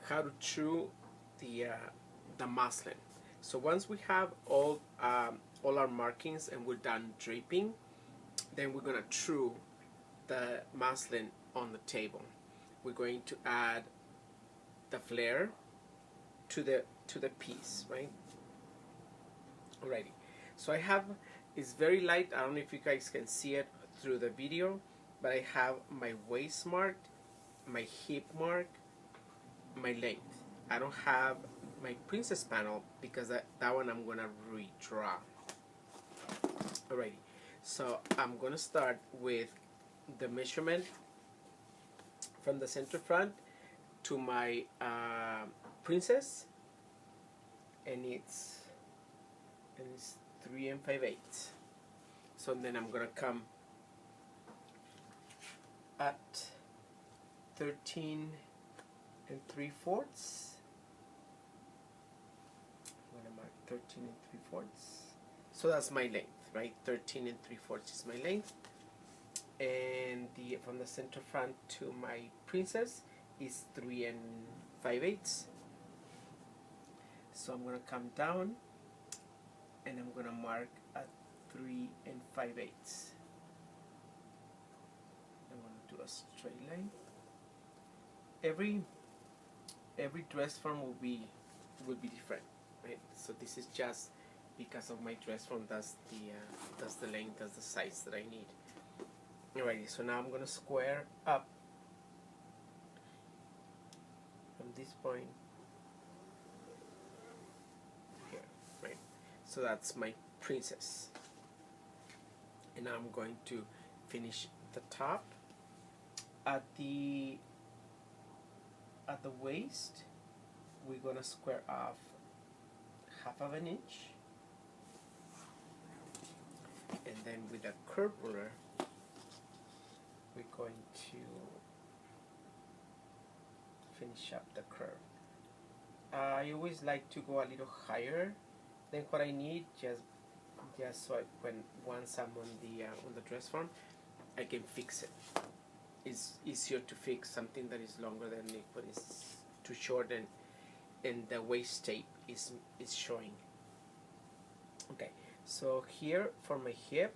how to chew the muslin. So once we have all our markings and we're done draping, then we're gonna chew the muslin on the table. We're going to add the flare to the piece, right? Alrighty. So I have, it's very light. I don't know if you guys can see it through the video, but I have my waist mark, my hip mark, my length. I don't have my princess panel because that one I'm gonna redraw. Alrighty. So I'm gonna start with the measurement from the center front to my princess, and it's 3 5/8. So then I'm gonna come at 13 3/4. I'm gonna mark 13 3/4. So that's my length, right? 13 3/4 is my length, and from the center front to my princess is 3 5/8. So I'm gonna come down and I'm gonna mark at 3 5/8. I'm gonna do a straight line. Every dress form will be different, right? So this is just because of my dress form. That's the length, that's the size that I need. Alrighty, so now I'm gonna square up from this point here, right? So that's my princess, and now I'm going to finish the top. At the waist, we're gonna square off 1/2 of an inch, and then with a curve ruler we're going to finish up the curve. I always like to go a little higher than what I need, just so once I'm on the dress form, I can fix it. It's easier to fix something that is longer than it, but it's too short, and the waist tape is showing. Okay, so here for my hip,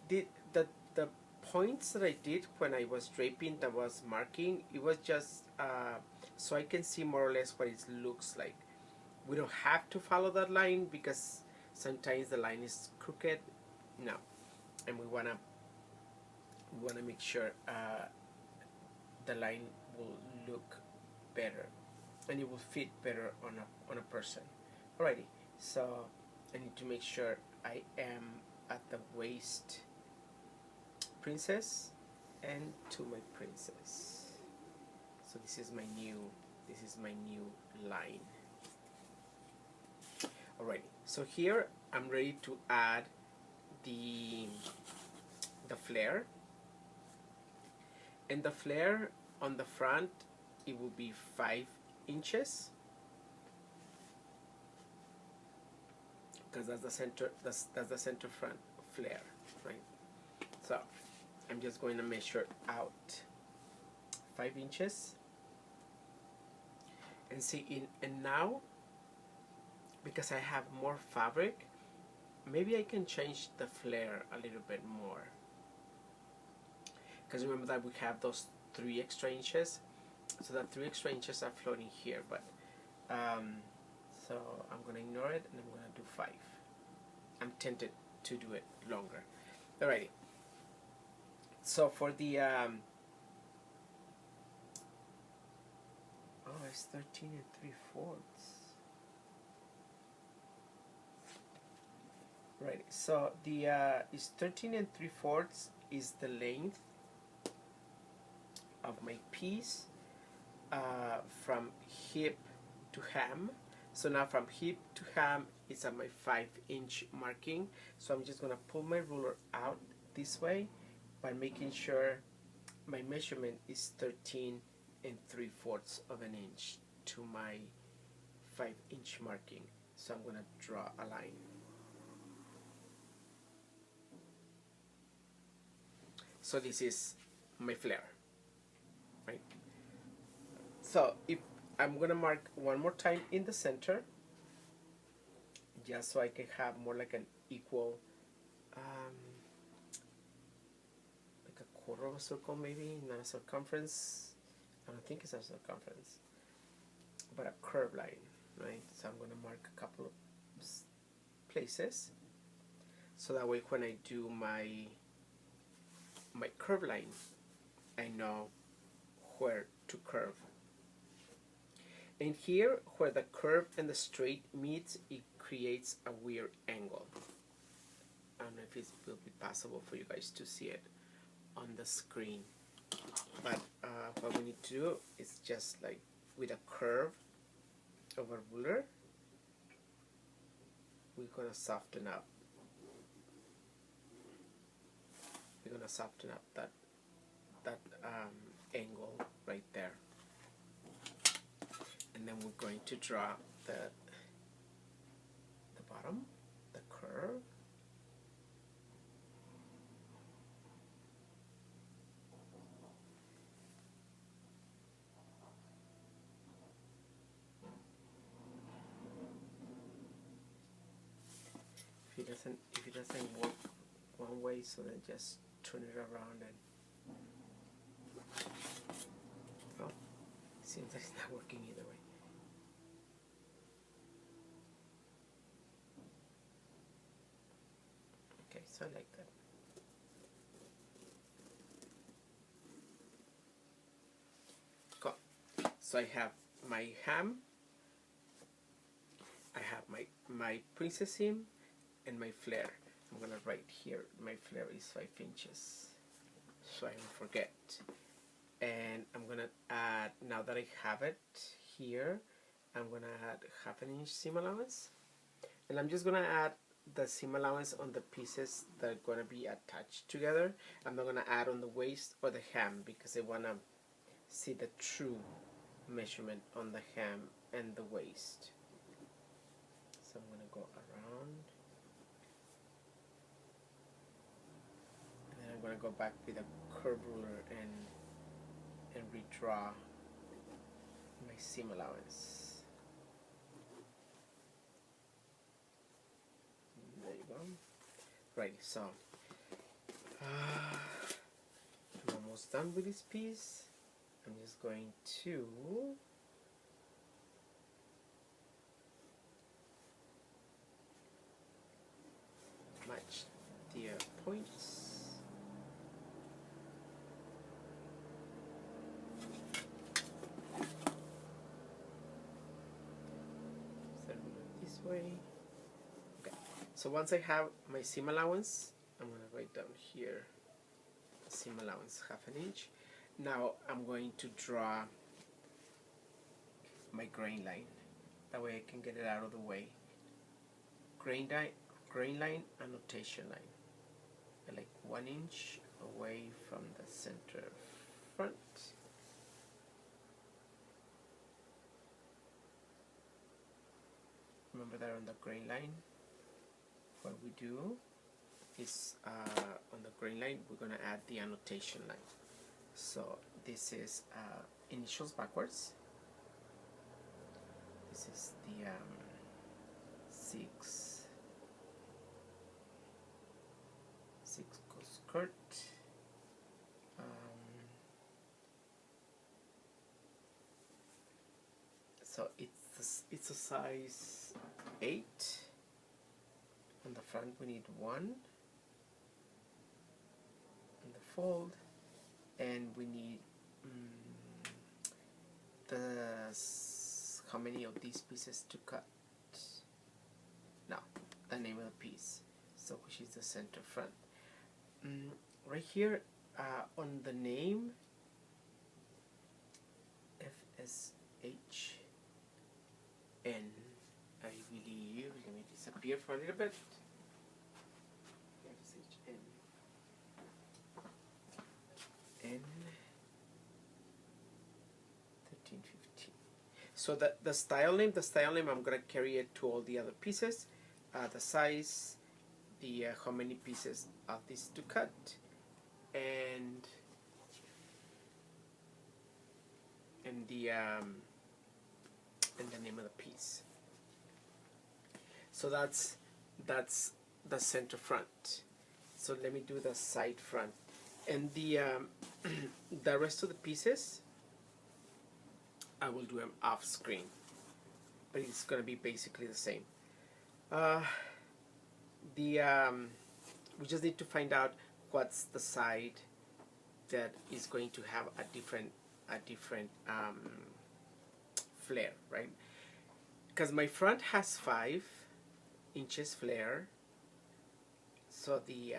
the points that I did when I was draping, that was marking, it was just so I can see more or less what it looks like. We don't have to follow that line because sometimes the line is crooked. No, and we wanna make sure the line will look better and it will fit better on a person. Alrighty, so I need to make sure I am at the waist princess and to my princess. So this is my new line. Alrighty, so here I'm ready to add the flare, and the flare on the front, it will be 5 inches because that's the center front flare, right? So I'm just going to measure out 5 inches and see and now, because I have more fabric, maybe I can change the flare a little bit more, because remember that we have those 3 extra inches, so that 3 extra inches are floating here, but so I'm gonna ignore it and I'm gonna do 5. I'm tempted to do it longer. Alrighty, so for the oh, it's 13 3/4. Right, so the is 13 3/4 is the length of my piece from hip to hem. So now from hip to hem it's at my 5-inch marking. So I'm just gonna pull my ruler out this way by making sure my measurement is 13 3/4 of an inch to my 5-inch marking. So I'm gonna draw a line. So this is my flare, right? So if I'm gonna mark one more time in the center, just so I can have more like an equal, like a quarter of a circle, maybe not a circumference. I don't think it's a circumference, but a curved line, right? So I'm gonna mark a couple of places, so that way when I do my curve line, I know where to curve. And here, where the curve and the straight meet, it creates a weird angle. I don't know if it will be possible for you guys to see it on the screen, but what we need to do is just like with a curve of a ruler, we're gonna soften up. We're gonna soften up that angle right there, and then we're going to draw the bottom, the curve. If it doesn't work one way, so then just turn it around and well, seems like it's not working either way. Okay, so I like that. Cool. So I have my ham, I have my princess seam, and my flare. I'm gonna write here my flare is 5 inches, so I don't forget. And I'm gonna add, now that I have it here, I'm gonna add 1/2 inch seam allowance, and I'm just gonna add the seam allowance on the pieces that are gonna be attached together. I'm not gonna add on the waist or the hem because I wanna see the true measurement on the hem and the waist. So I'm gonna go around, and then I'm gonna go back with a curve ruler and redraw my seam allowance. There you go. Right, so I'm almost done with this piece. I'm just going to match the points. This way. Okay. So once I have my seam allowance, I'm going to write down here seam allowance 1/2 inch. Now I'm going to draw my grain line. That way I can get it out of the way. Grain line, annotation line. I like 1 inch away from the center front. Remember that on the grain line, what we do is on the grain line we're going to add the annotation line. So this is initials backwards. This is the 6 goes skirt. So it's a size 8. On the front we need 1 in the fold, and we need how many of these pieces to cut. Now the name of the piece, so which is the center front. Right here on the name, FSHN, I believe, let me disappear for a little bit. FSHN. N 1315. So the style name, I'm gonna carry it to all the other pieces. The size, the how many pieces of this to cut, and the name of the piece. So that's the center front. So let me do the side front, and the the rest of the pieces I will do them off screen, but it's gonna be basically the same. We just need to find out what's the side that is going to have a different flare, right? Because my front has 5 inches flare, so the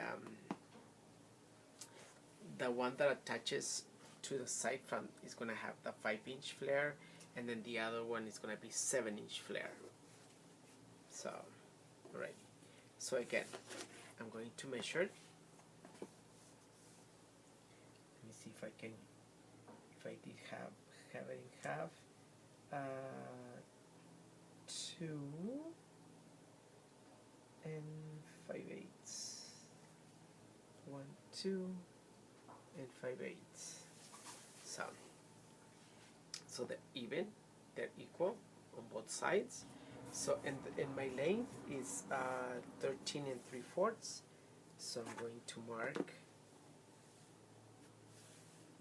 one that attaches to the side front is going to have the 5-inch flare, and then the other one is going to be 7-inch flare. So, alright. So again, I'm going to measure. Let me see if I can, if I did have it in half. 2 and 5/8. 1, 2 and 5/8. So they're even, they're equal on both sides. So and my length is 13 3/4. So I'm going to mark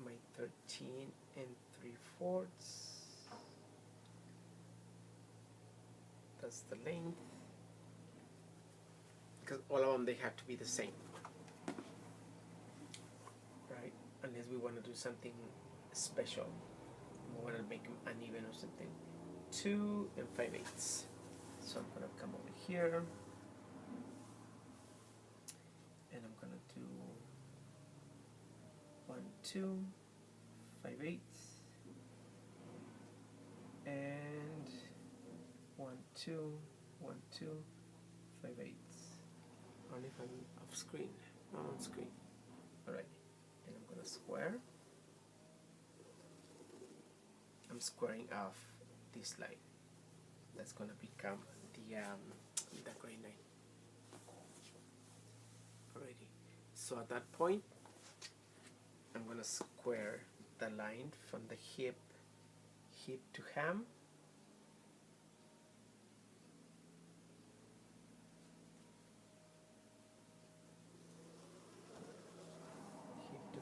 my 13 3/4. That's the length, because all of them, they have to be the same, right? Unless we want to do something special, we want to make them uneven or something. 2 and 5/8. So I'm going to come over here and I'm going to do 1, 2, 5/8 and 1, 2, 1, 2, 5/8. Only if I'm off screen, not on screen. Alright, and I'm going to square. I'm squaring off this line. That's going to become the gray line. Alrighty. So at that point, I'm going to square the line from the hip to hem.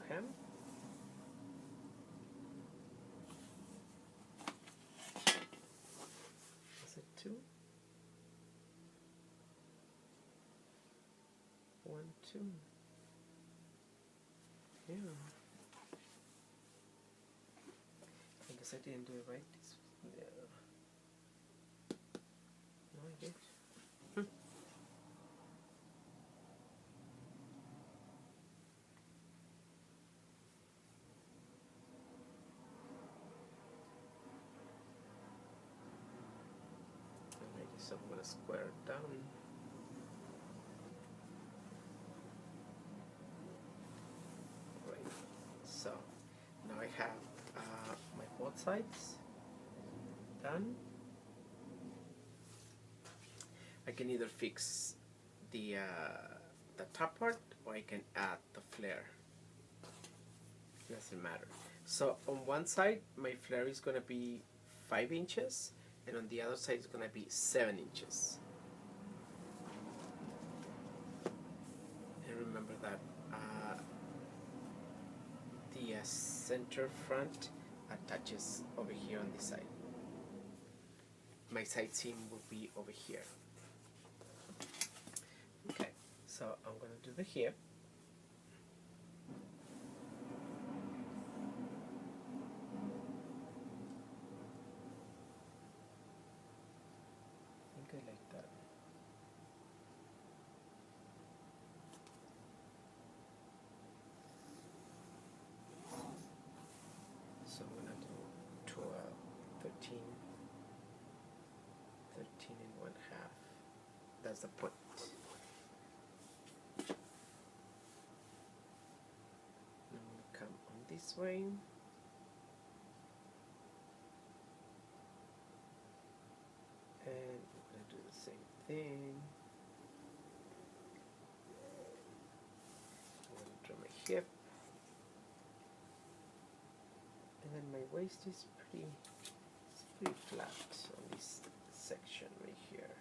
Hem. Is it 2? 1, 2. Yeah. I guess I didn't do it right. Yeah. No, I did. So I'm going to square it down. Right. So now I have my both sides done. I can either fix the top part, or I can add the flare. It doesn't matter. So on one side, my flare is going to be 5 inches. And on the other side it's going to be 7 inches. And remember that the center front attaches over here on this side. My side seam will be over here. Okay, so I'm going to do the hip. Like that. So I'm going to do 13 and 1/2. That's the point. I'm going to come on this way. And I'm going to do the same thing. I'm going to draw my hip. And then my waist is pretty flat on this section right here.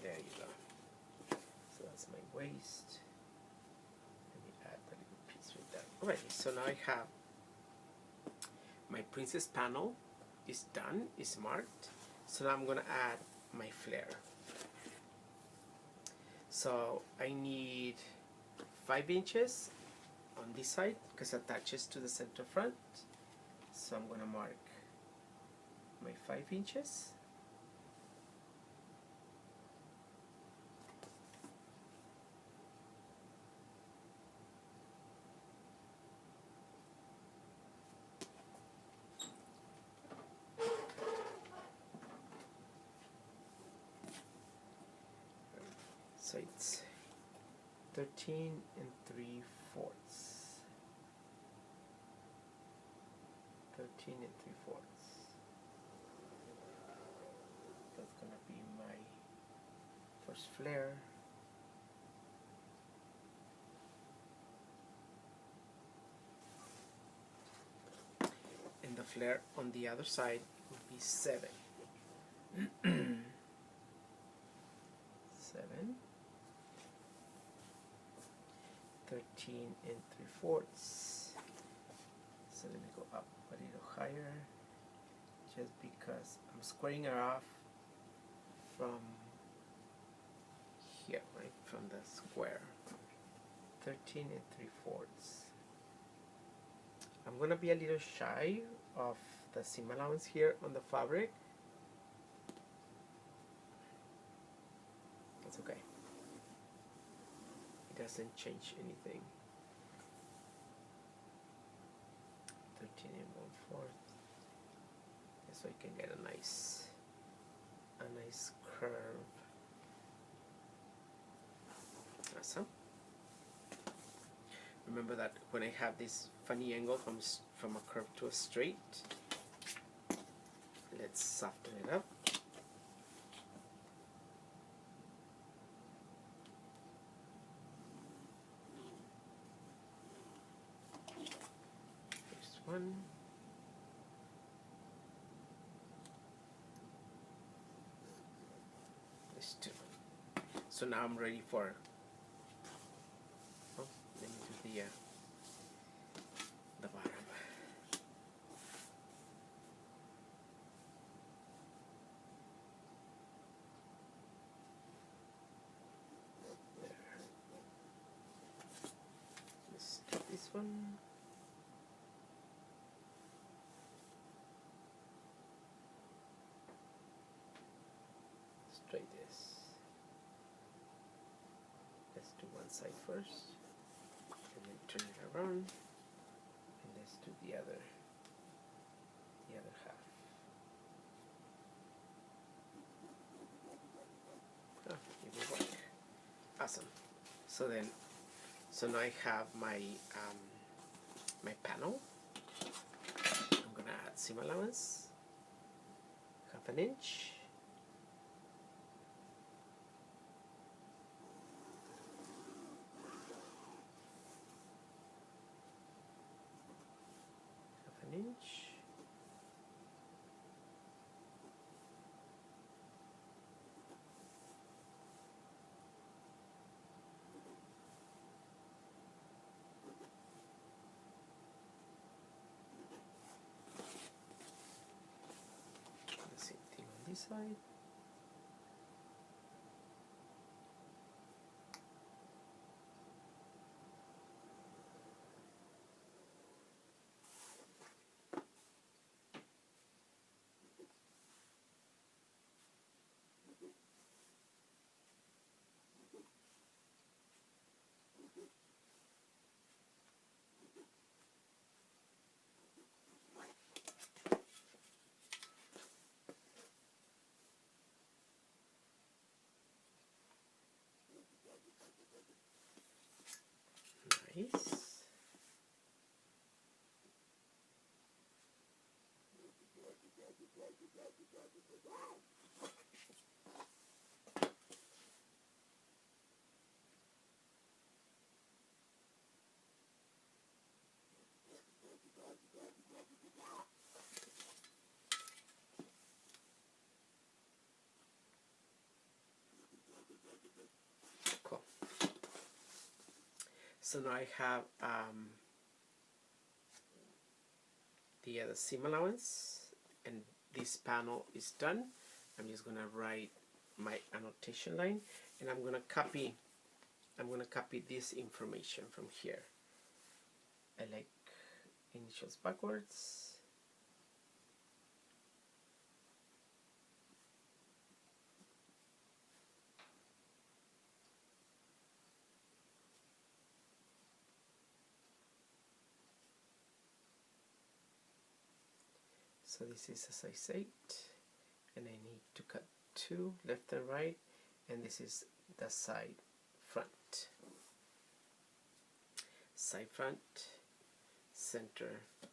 There you go. So that's my waist. Let me add a little piece with that. Alright, so now I have my princess panel is done, is marked. So now I'm gonna add my flare. So I need 5 inches on this side because it attaches to the center front. So I'm gonna mark my 5 inches. So it's 13 3/4. 13 3/4. That's gonna be my first flare. And the flare on the other side would be 7. 7. 13 3/4. So let me go up a little higher, just because I'm squaring her off from here, right, from the square. 13 3/4. I'm gonna be a little shy of the seam allowance here on the fabric. That's okay. It doesn't change anything. 13 1/4, so you can get a nice curve. Awesome. Remember that when I have this funny angle from a curve to a straight, let's soften it up. First one. This two. So now I'm ready for, oh, let me do the bottom. There. Let's do this one. Let's try this. Let's do one side first, and then turn it around, and let's do the other half. Oh, it will work. Awesome. So now I have my my panel. I'm gonna add seam allowance, 1/2 inch. Inch. The same thing on this side. Nice. So now I have the seam allowance, and this panel is done. I'm just gonna write my annotation line, and I'm gonna copy this information from here. I like initials backwards. So this is as I said, and I need to cut two left and right, and this is the side front, center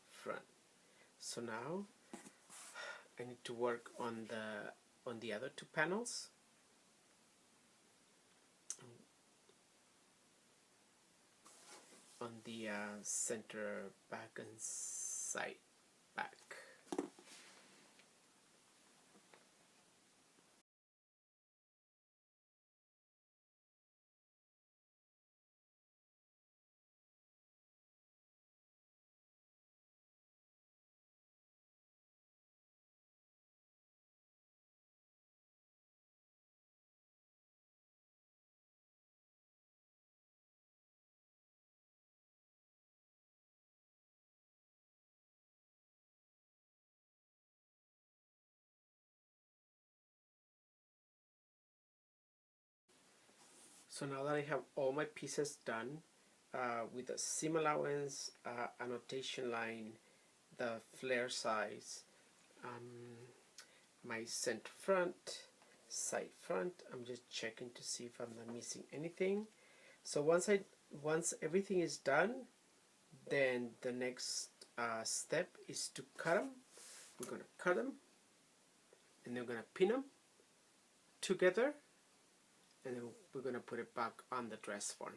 front. So now I need to work on the other two panels. On the center back and side back. So now that I have all my pieces done with the seam allowance, annotation line, the flare size, my center front, side front, I'm just checking to see if I'm not missing anything. So once everything is done, then the next step is to cut them. We're going to cut them, and then we're going to pin them together, and then we're going to put it back on the dress form.